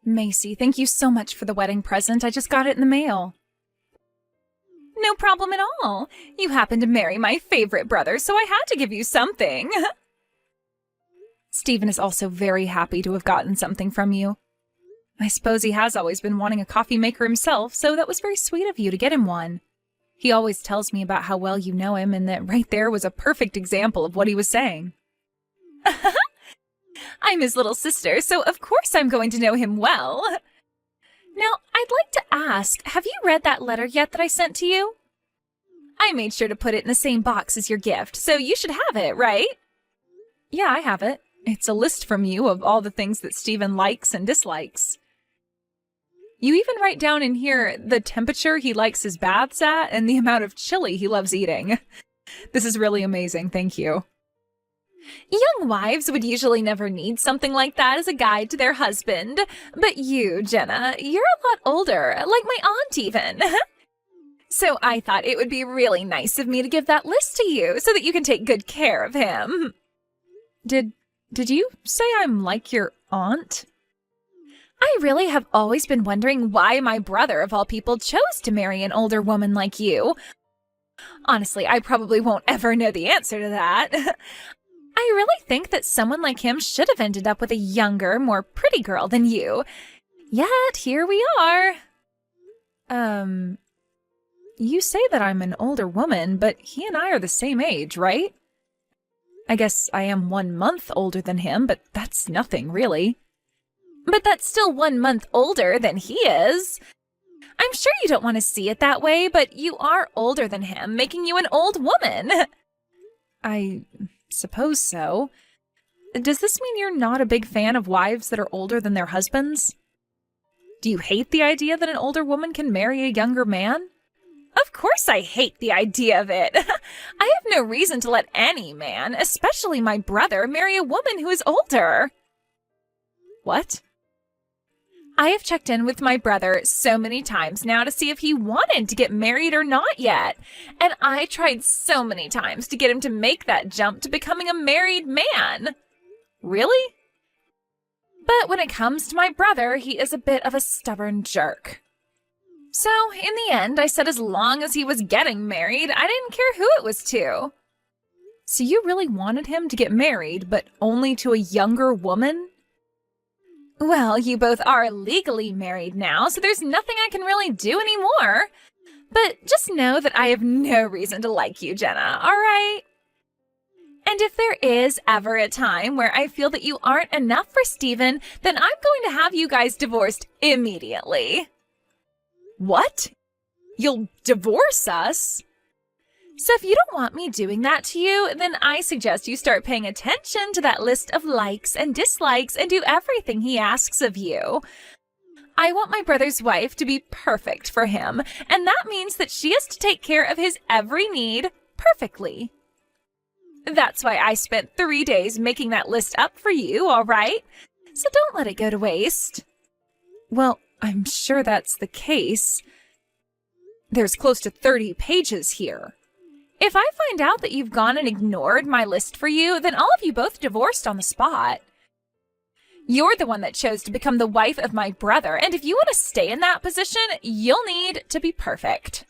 Macy, thank you so much for the wedding present. I just got it in the mail. No problem at all. You happened to marry my favorite brother, so I had to give you something. Stephen is also very happy to have gotten something from you. I suppose he has always been wanting a coffee maker himself, so that was very sweet of you to get him one. He always tells me about how well you know him, and that right there was a perfect example of what he was saying. I'm his little sister, so of course I'm going to know him well. Now, I'd like to ask, have you read that letter yet that I sent to you? I made sure to put it in the same box as your gift, so you should have it, right? Yeah, I have it. It's a list from you of all the things that Stephen likes and dislikes. You even write down in here the temperature he likes his baths at and the amount of chili he loves eating. This is really amazing, thank you. Young wives would usually never need something like that as a guide to their husband. But you, Jenna, you're a lot older, like my aunt even. So I thought it would be really nice of me to give that list to you so that you can take good care of him. Did you say I'm like your aunt? I really have always been wondering why my brother, of all people, chose to marry an older woman like you. Honestly, I probably won't ever know the answer to that. I really think that someone like him should have ended up with a younger, more pretty girl than you. Yet, here we are. You say that I'm an older woman, but he and I are the same age, right? I guess I am 1 month older than him, but that's nothing, really. But that's still 1 month older than he is. I'm sure you don't want to see it that way, but you are older than him, making you an old woman. I suppose so. Does this mean you're not a big fan of wives that are older than their husbands? Do you hate the idea that an older woman can marry a younger man? Of course I hate the idea of it. I have no reason to let any man, especially my brother, marry a woman who is older. What? I have checked in with my brother so many times now to see if he wanted to get married or not yet. And I tried so many times to get him to make that jump to becoming a married man. Really? But when it comes to my brother, he is a bit of a stubborn jerk. So, in the end, I said as long as he was getting married, I didn't care who it was to. So you really wanted him to get married, but only to a younger woman? Well, you both are legally married now, so there's nothing I can really do anymore. But just know that I have no reason to like you, Jenna, all right? And if there is ever a time where I feel that you aren't enough for Stephen, then I'm going to have you guys divorced immediately. What? You'll divorce us? So if you don't want me doing that to you, then I suggest you start paying attention to that list of likes and dislikes and do everything he asks of you. I want my brother's wife to be perfect for him, and that means that she has to take care of his every need perfectly. That's why I spent 3 days making that list up for you, all right? So don't let it go to waste. Well, I'm sure that's the case. There's close to 30 pages here. If I find out that you've gone and ignored my list for you, then I'll have you both divorced on the spot. You're the one that chose to become the wife of my brother, and if you want to stay in that position, you'll need to be perfect.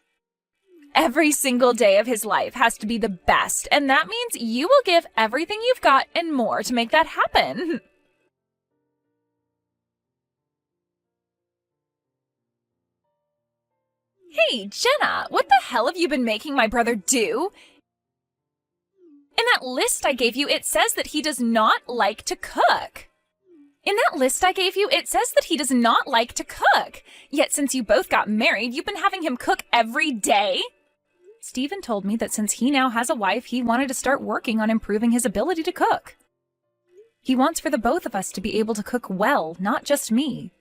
Every single day of his life has to be the best, and that means you will give everything you've got and more to make that happen. Hey, Jenna, what the hell have you been making my brother do? In that list I gave you, it says that he does not like to cook. Yet since you both got married, you've been having him cook every day? Stephen told me that since he now has a wife, he wanted to start working on improving his ability to cook. He wants for the both of us to be able to cook well, not just me.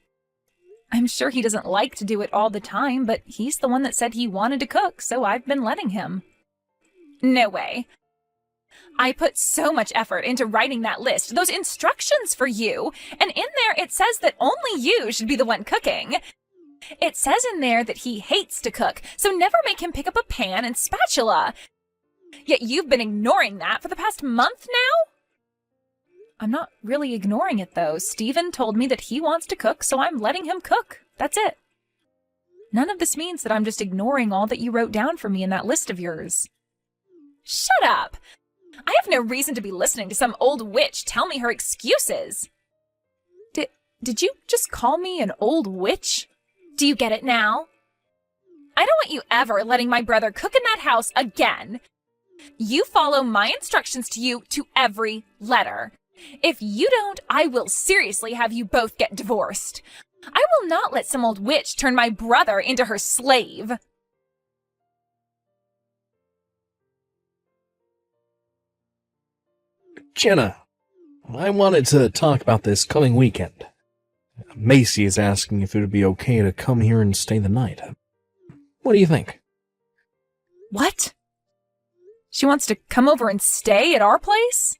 I'm sure he doesn't like to do it all the time, but he's the one that said he wanted to cook, so I've been letting him. No way. I put so much effort into writing that list, those instructions for you, and in there it says that only you should be the one cooking. It says in there that he hates to cook, so never make him pick up a pan and spatula. Yet you've been ignoring that for the past month now? I'm not really ignoring it, though. Steven told me that he wants to cook, so I'm letting him cook. That's it. None of this means that I'm just ignoring all that you wrote down for me in that list of yours. Shut up! I have no reason to be listening to some old witch tell me her excuses. Did you just call me an old witch? Do you get it now? I don't want you ever letting my brother cook in that house again. You follow my instructions to you to every letter. If you don't, I will seriously have you both get divorced. I will not let some old witch turn my brother into her slave. Jenna, I wanted to talk about this coming weekend. Macy is asking if it would be okay to come here and stay the night. What do you think? What? She wants to come over and stay at our place?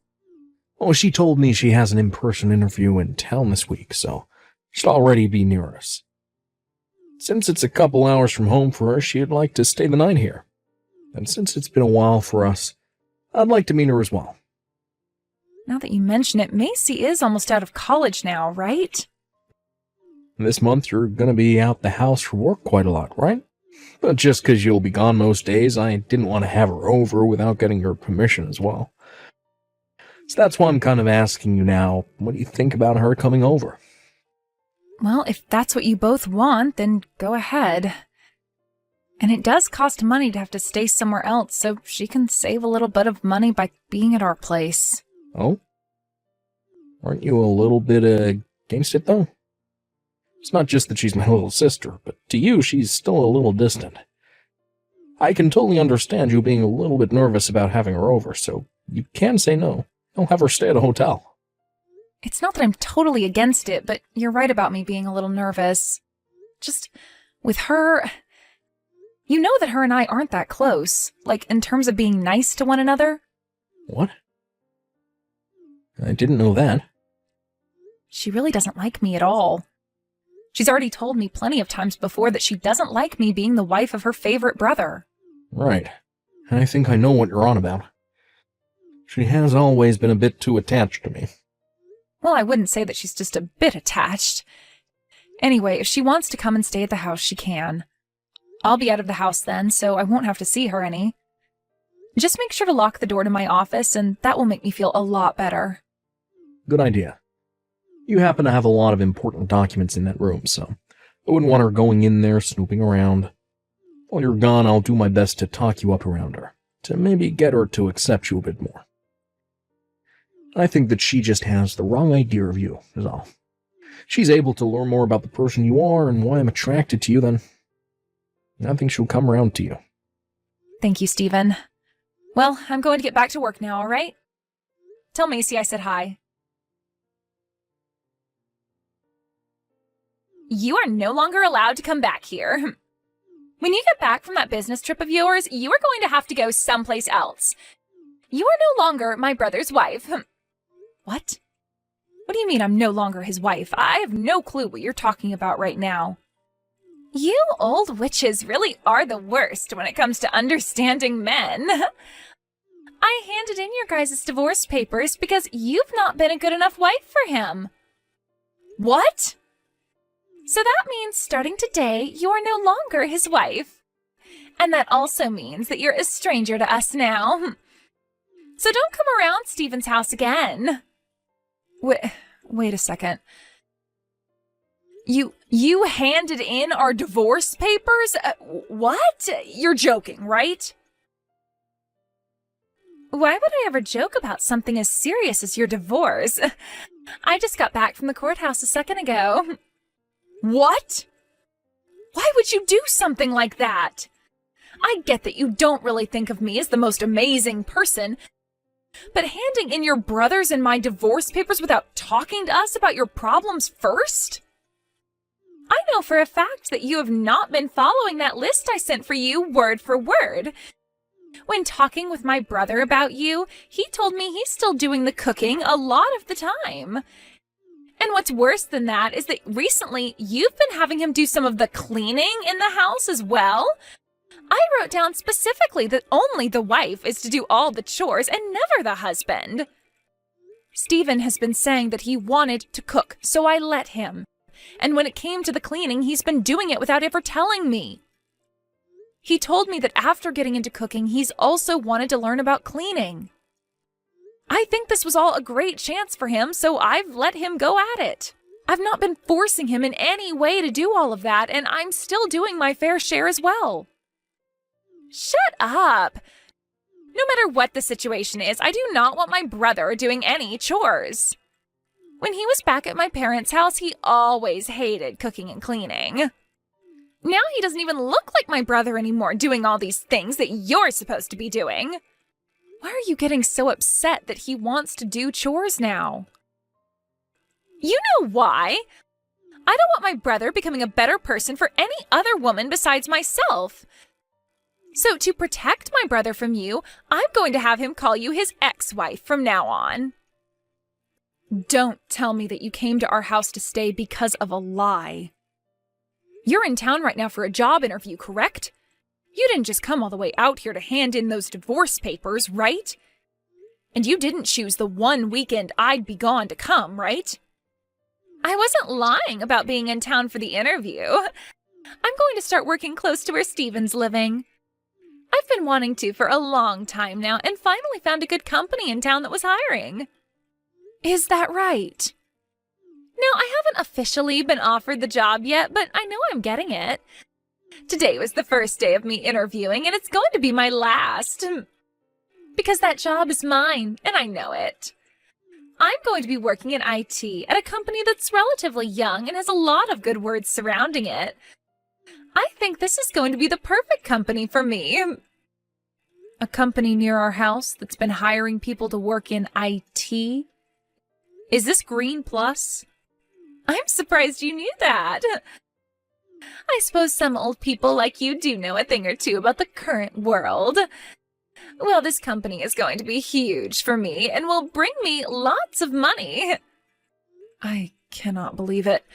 Oh, she told me she has an in-person interview in town this week, so she'll already be near us. Since it's a couple hours from home for her, she'd like to stay the night here. And since it's been a while for us, I'd like to meet her as well. Now that you mention it, Macy is almost out of college now, right? This month you're gonna be out the house for work quite a lot, right? But just 'cause you'll be gone most days, I didn't want to have her over without getting her permission as well. So that's why I'm kind of asking you now, what do you think about her coming over? Well, if that's what you both want, then go ahead. And it does cost money to have to stay somewhere else, so she can save a little bit of money by being at our place. Oh? Aren't you a little bit against it, though? It's not just that she's my little sister, but to you, she's still a little distant. I can totally understand you being a little bit nervous about having her over, so you can say no. I'll have her stay at a hotel. It's not that I'm totally against it, but you're right about me being a little nervous. Just, with her... You know that her and I aren't that close, like in terms of being nice to one another. What? I didn't know that. She really doesn't like me at all. She's already told me plenty of times before that she doesn't like me being the wife of her favorite brother. Right. I think I know what you're on about. She has always been a bit too attached to me. Well, I wouldn't say that she's just a bit attached. Anyway, if she wants to come and stay at the house, she can. I'll be out of the house then, so I won't have to see her any. Just make sure to lock the door to my office, and that will make me feel a lot better. Good idea. You happen to have a lot of important documents in that room, so I wouldn't want her going in there snooping around. While you're gone, I'll do my best to talk you up around her, to maybe get her to accept you a bit more. I think that she just has the wrong idea of you, is all. She's able to learn more about the person you are and why I'm attracted to you, then I think she'll come around to you. Thank you, Steven. Well, I'm going to get back to work now, all right? Tell Macy I said hi. You are no longer allowed to come back here. When you get back from that business trip of yours, you are going to have to go someplace else. You are no longer my brother's wife. What? What do you mean I'm no longer his wife? I have no clue what you're talking about right now. You old witches really are the worst when it comes to understanding men. I handed in your guys' divorce papers because you've not been a good enough wife for him. What? So that means starting today, you are no longer his wife. And that also means that you're a stranger to us now. So don't come around Steven's house again. Wait a second. You handed in our divorce papers? What? You're joking, right? Why would I ever joke about something as serious as your divorce? I just got back from the courthouse a second ago. What? Why would you do something like that? I get that you don't really think of me as the most amazing person, but handing in your brother's and my divorce papers without talking to us about your problems first? I know for a fact that you have not been following that list I sent for you word for word. When talking with my brother about you, he told me he's still doing the cooking a lot of the time. And what's worse than that is that recently you've been having him do some of the cleaning in the house as well. I wrote down specifically that only the wife is to do all the chores and never the husband. Stephen has been saying that he wanted to cook, so I let him. And when it came to the cleaning, he's been doing it without ever telling me. He told me that after getting into cooking, he's also wanted to learn about cleaning. I think this was all a great chance for him, so I've let him go at it. I've not been forcing him in any way to do all of that, and I'm still doing my fair share as well. Shut up! No matter what the situation is, I do not want my brother doing any chores. When he was back at my parents' house, he always hated cooking and cleaning. Now he doesn't even look like my brother anymore, doing all these things that you're supposed to be doing. Why are you getting so upset that he wants to do chores now? You know why. I don't want my brother becoming a better person for any other woman besides myself. So to protect my brother from you, I'm going to have him call you his ex-wife from now on. Don't tell me that you came to our house to stay because of a lie. You're in town right now for a job interview, correct? You didn't just come all the way out here to hand in those divorce papers, right? And you didn't choose the one weekend I'd be gone to come, right? I wasn't lying about being in town for the interview. I'm going to start working close to where Stephen's living. I've been wanting to for a long time now and finally found a good company in town that was hiring. Is that right? No, I haven't officially been offered the job yet, but I know I'm getting it. Today was the first day of me interviewing, and it's going to be my last. Because that job is mine, and I know it. I'm going to be working in IT at a company that's relatively young and has a lot of good words surrounding it. I think this is going to be the perfect company for me. A company near our house that's been hiring people to work in IT? Is this Green Plus? I'm surprised you knew that. I suppose some old people like you do know a thing or two about the current world. Well, this company is going to be huge for me and will bring me lots of money. I cannot believe it.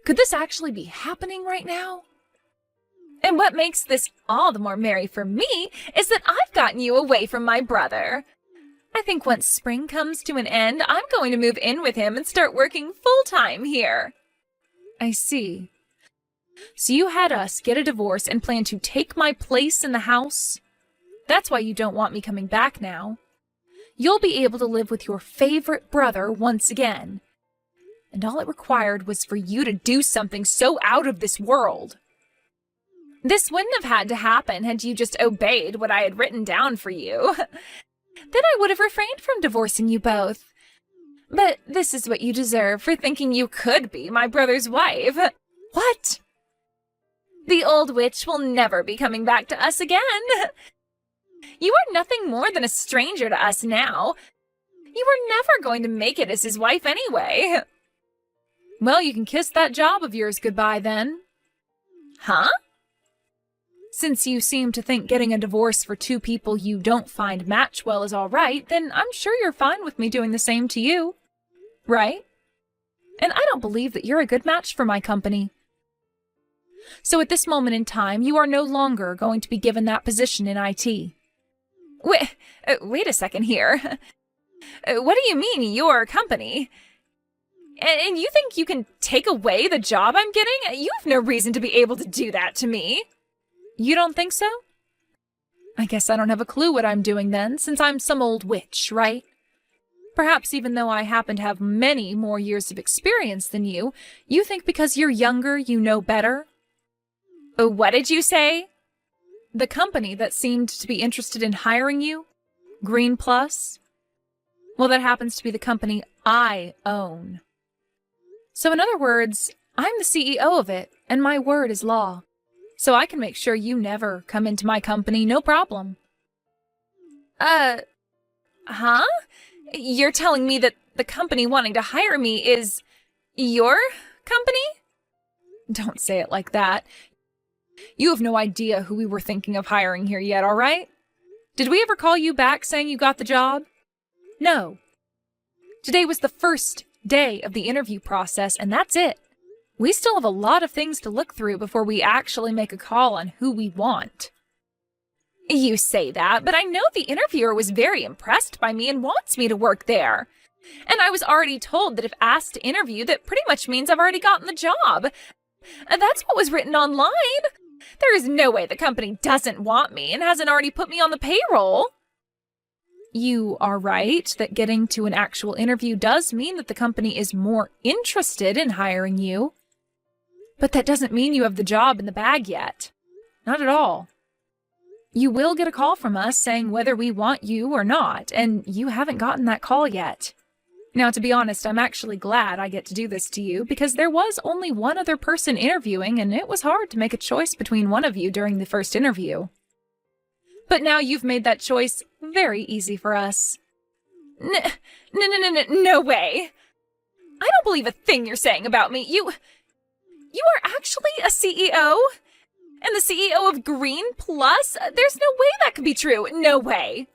Could this actually be happening right now? And what makes this all the more merry for me is that I've gotten you away from my brother. I think once spring comes to an end, I'm going to move in with him and start working full-time here. I see. So you had us get a divorce and plan to take my place in the house? That's why you don't want me coming back now. You'll be able to live with your favorite brother once again. And all it required was for you to do something so out of this world. This wouldn't have had to happen had you just obeyed what I had written down for you. Then I would have refrained from divorcing you both. But this is what you deserve for thinking you could be my brother's wife. What? The old witch will never be coming back to us again. You are nothing more than a stranger to us now. You were never going to make it as his wife anyway. Well, you can kiss that job of yours goodbye then. Huh? Since you seem to think getting a divorce for two people you don't find match well is all right, then I'm sure you're fine with me doing the same to you. Right? And I don't believe that you're a good match for my company. So at this moment in time, you are no longer going to be given that position in IT. Wait a second here. What do you mean, your company? And you think you can take away the job I'm getting? You have no reason to be able to do that to me. You don't think so? I guess I don't have a clue what I'm doing then, since I'm some old witch, right? Perhaps even though I happen to have many more years of experience than you, you think because you're younger you know better? What did you say? The company that seemed to be interested in hiring you? Green Plus? Well, that happens to be the company I own. So in other words, I'm the CEO of it, and my word is law. So I can make sure you never come into my company, no problem. Huh? You're telling me that the company wanting to hire me is your company? Don't say it like that. You have no idea who we were thinking of hiring here yet, all right? Did we ever call you back saying you got the job? No. Today was the first day of the interview process, and that's it. We still have a lot of things to look through before we actually make a call on who we want. You say that, but I know the interviewer was very impressed by me and wants me to work there. And I was already told that if asked to interview, that pretty much means I've already gotten the job. That's what was written online. There is no way the company doesn't want me and hasn't already put me on the payroll. You are right that getting to an actual interview does mean that the company is more interested in hiring you. But that doesn't mean you have the job in the bag yet. Not at all. You will get a call from us saying whether we want you or not, and you haven't gotten that call yet. Now, to be honest, I'm actually glad I get to do this to you because there was only one other person interviewing, and it was hard to make a choice between one of you during the first interview. But now you've made that choice very easy for us. No way. I don't believe a thing you're saying about me. You are actually a CEO? And the CEO of Green Plus? There's no way that could be true. No way.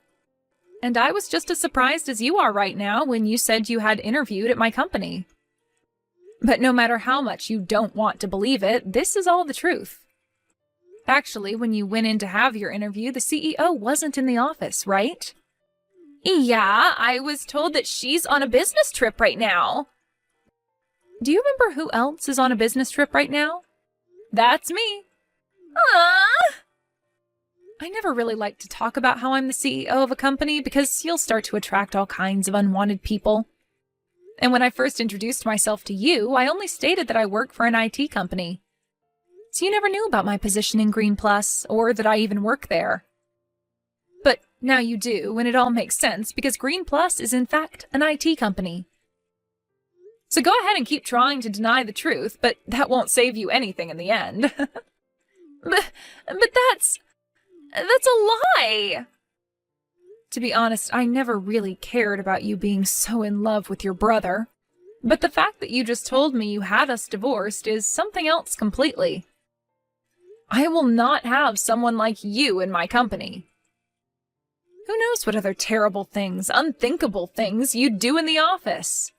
And I was just as surprised as you are right now when you said you had interviewed at my company. But no matter how much you don't want to believe it, this is all the truth. Actually, when you went in to have your interview, the CEO wasn't in the office, right? Yeah, I was told that she's on a business trip right now. Do you remember who else is on a business trip right now? That's me. Aww. I never really like to talk about how I'm the CEO of a company because you'll start to attract all kinds of unwanted people. And when I first introduced myself to you, I only stated that I work for an IT company. So you never knew about my position in Green Plus, or that I even work there. But now you do, and it all makes sense because Green Plus is in fact an IT company. So go ahead and keep trying to deny the truth, but that won't save you anything in the end. But that's a lie! To be honest, I never really cared about you being so in love with your brother. But the fact that you just told me you had us divorced is something else completely. I will not have someone like you in my company. Who knows what other terrible things, unthinkable things you'd do in the office?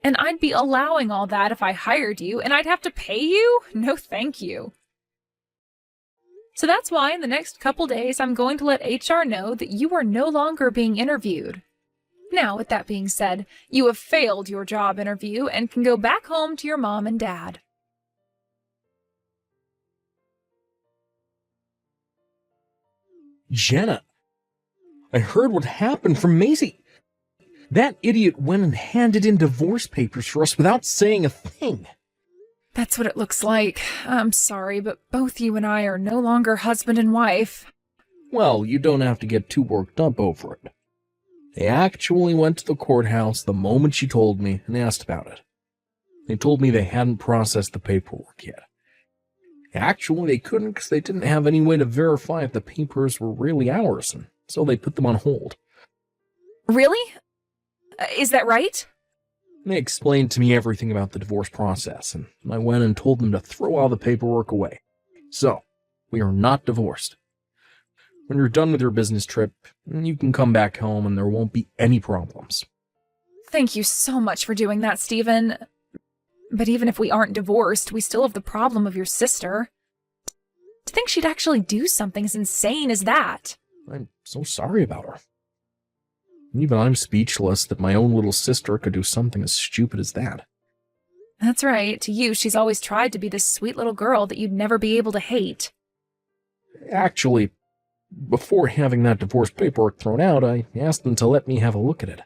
And I'd be allowing all that if I hired you, and I'd have to pay you? No thank you. So that's why in the next couple days I'm going to let HR know that you are no longer being interviewed. Now, with that being said, you have failed your job interview and can go back home to your mom and dad. Jenna, I heard what happened from Macy. That idiot went and handed in divorce papers for us without saying a thing. That's what it looks like. I'm sorry, but both you and I are no longer husband and wife. Well, you don't have to get too worked up over it. They actually went to the courthouse the moment she told me and asked about it. They told me they hadn't processed the paperwork yet. Actually, they couldn't because they didn't have any way to verify if the papers were really ours, and so they put them on hold. Really? Is that right? They explained to me everything about the divorce process, and I went and told them to throw all the paperwork away. So, we are not divorced. When you're done with your business trip, you can come back home and there won't be any problems. Thank you so much for doing that, Stephen. But even if we aren't divorced, we still have the problem of your sister. To think she'd actually do something as insane as that. I'm so sorry about her. Even I'm speechless that my own little sister could do something as stupid as that. That's right. To you, she's always tried to be this sweet little girl that you'd never be able to hate. Actually, before having that divorce paperwork thrown out, I asked them to let me have a look at it.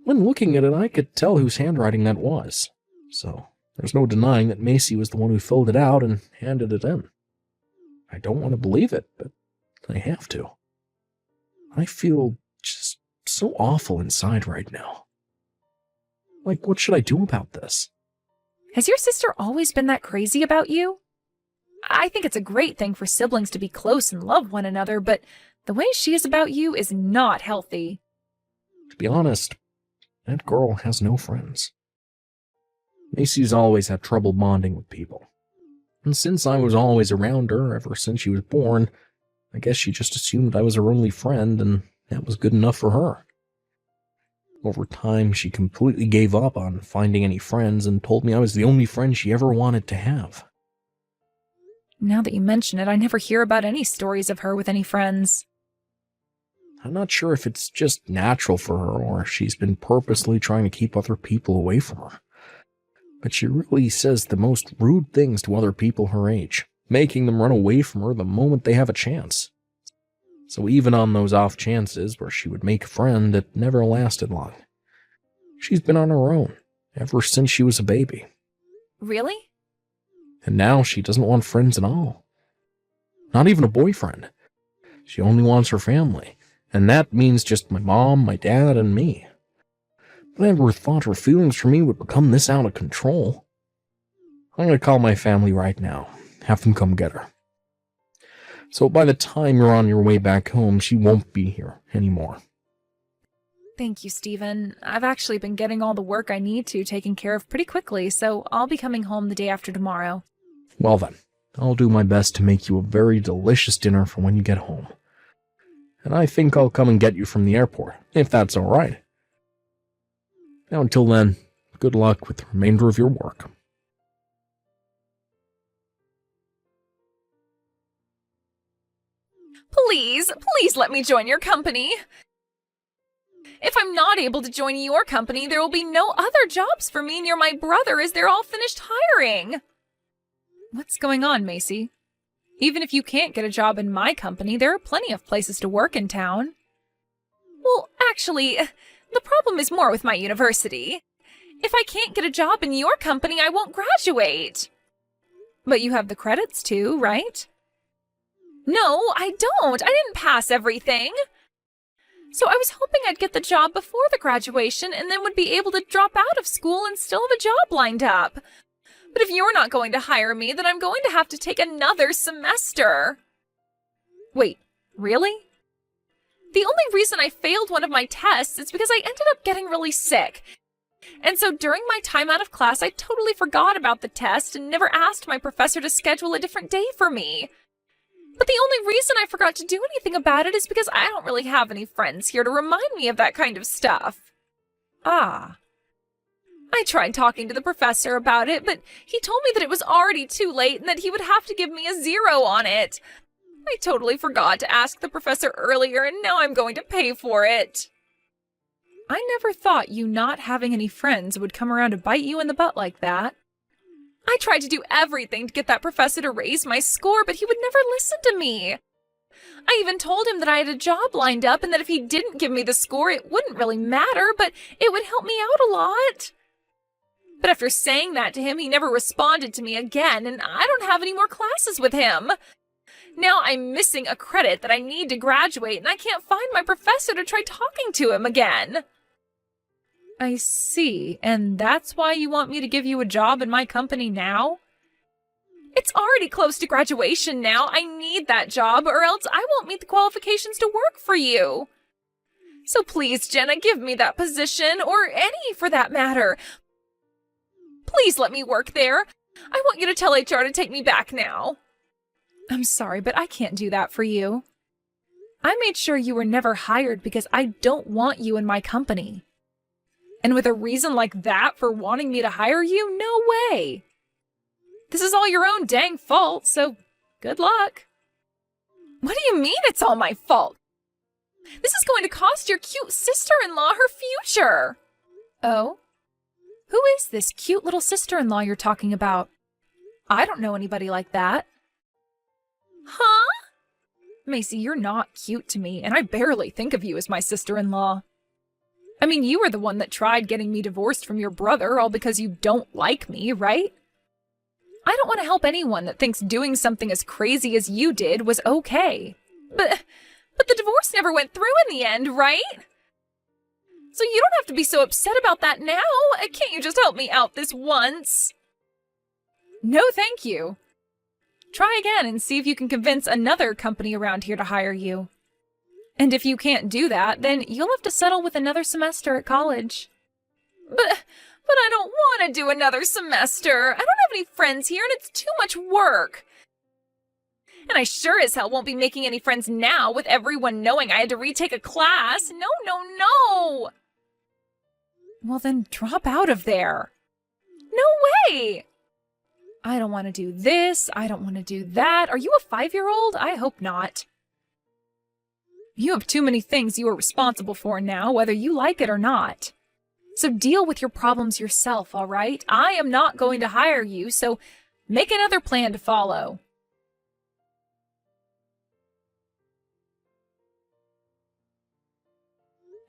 When looking at it, I could tell whose handwriting that was. So, there's no denying that Macy was the one who filled it out and handed it in. I don't want to believe it, but I have to. I feel just so awful inside right now. Like, what should I do about this? Has your sister always been that crazy about you? I think it's a great thing for siblings to be close and love one another, but the way she is about you is not healthy. To be honest, that girl has no friends. Macy's always had trouble bonding with people. And since I was always around her ever since she was born, I guess she just assumed I was her only friend, and that was good enough for her. Over time, she completely gave up on finding any friends and told me I was the only friend she ever wanted to have. Now that you mention it, I never hear about any stories of her with any friends. I'm not sure if it's just natural for her or if she's been purposely trying to keep other people away from her. But she really says the most rude things to other people her age, making them run away from her the moment they have a chance. So even on those off chances where she would make a friend, it never lasted long. She's been on her own ever since she was a baby. Really? And now she doesn't want friends at all. Not even a boyfriend. She only wants her family. And that means just my mom, my dad, and me. But I never thought her feelings for me would become this out of control. I'm going to call my family right now. Have them come get her. So by the time you're on your way back home, she won't be here anymore. Thank you, Stephen. I've actually been getting all the work I need to taken care of pretty quickly, so I'll be coming home the day after tomorrow. Well then, I'll do my best to make you a very delicious dinner for when you get home. And I think I'll come and get you from the airport, if that's all right. Now until then, good luck with the remainder of your work. Please let me join your company. If I'm not able to join your company, there will be no other jobs for me near my brother as they're all finished hiring. What's going on, Macy? Even if you can't get a job in my company, there are plenty of places to work in town. Well, actually, the problem is more with my university. If I can't get a job in your company, I won't graduate. But you have the credits too, right? No, I don't. I didn't pass everything. So I was hoping I'd get the job before the graduation and then would be able to drop out of school and still have a job lined up. But if you're not going to hire me, then I'm going to have to take another semester. Wait, really? The only reason I failed one of my tests is because I ended up getting really sick. And so during my time out of class, I totally forgot about the test and never asked my professor to schedule a different day for me. But the only reason I forgot to do anything about it is because I don't really have any friends here to remind me of that kind of stuff. Ah. I tried talking to the professor about it, but he told me that it was already too late and that he would have to give me a 0 on it. I totally forgot to ask the professor earlier, and now I'm going to pay for it. I never thought you not having any friends would come around to bite you in the butt like that. I tried to do everything to get that professor to raise my score, but he would never listen to me. I even told him that I had a job lined up and that if he didn't give me the score, it wouldn't really matter, but it would help me out a lot. But after saying that to him, he never responded to me again, and I don't have any more classes with him. Now I'm missing a credit that I need to graduate, and I can't find my professor to try talking to him again. I see, and that's why you want me to give you a job in my company now? It's already close to graduation now. I need that job, or else I won't meet the qualifications to work for you. So please, Jenna, give me that position, or any for that matter. Please let me work there. I want you to tell HR to take me back now. I'm sorry, but I can't do that for you. I made sure you were never hired because I don't want you in my company. And with a reason like that for wanting me to hire you, no way. This is all your own dang fault, so good luck. What do you mean it's all my fault? This is going to cost your cute sister-in-law her future. Oh? Who is this cute little sister-in-law you're talking about? I don't know anybody like that. Huh? Macy, you're not cute to me, and I barely think of you as my sister-in-law. I mean, you were the one that tried getting me divorced from your brother, all because you don't like me, right? I don't want to help anyone that thinks doing something as crazy as you did was okay. But the divorce never went through in the end, right? So you don't have to be so upset about that now. Can't you just help me out this once? No, thank you. Try again and see if you can convince another company around here to hire you. And if you can't do that, then you'll have to settle with another semester at college. But I don't want to do another semester. I don't have any friends here and it's too much work. And I sure as hell won't be making any friends now with everyone knowing I had to retake a class. No. Well then drop out of there. No way! I don't want to do this. I don't want to do that. Are you a 5-year-old? I hope not. You have too many things you are responsible for now, whether you like it or not. So deal with your problems yourself, all right? I am not going to hire you, so make another plan to follow.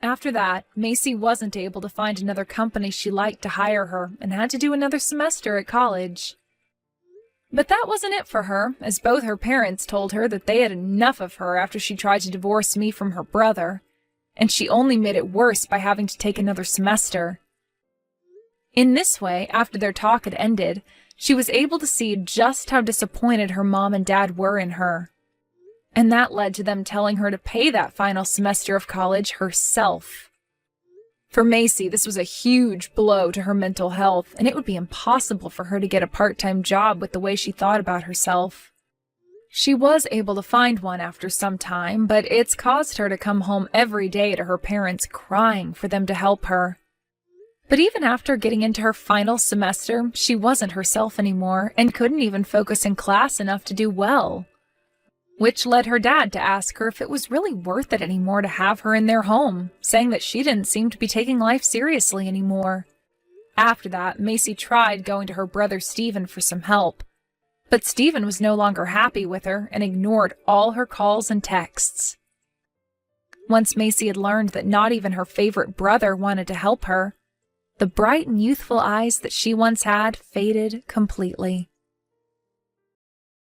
After that, Macy wasn't able to find another company she liked to hire her and had to do another semester at college. But that wasn't it for her, as both her parents told her that they had enough of her after she tried to divorce me from her brother, and she only made it worse by having to take another semester. In this way, after their talk had ended, she was able to see just how disappointed her mom and dad were in her. And that led to them telling her to pay that final semester of college herself. For Macy, this was a huge blow to her mental health, and it would be impossible for her to get a part-time job with the way she thought about herself. She was able to find one after some time, but it's caused her to come home every day to her parents crying for them to help her. But even after getting into her final semester, she wasn't herself anymore and couldn't even focus in class enough to do well. Which led her dad to ask her if it was really worth it anymore to have her in their home, saying that she didn't seem to be taking life seriously anymore. After that, Macy tried going to her brother Stephen for some help, but Stephen was no longer happy with her and ignored all her calls and texts. Once Macy had learned that not even her favorite brother wanted to help her, the bright and youthful eyes that she once had faded completely.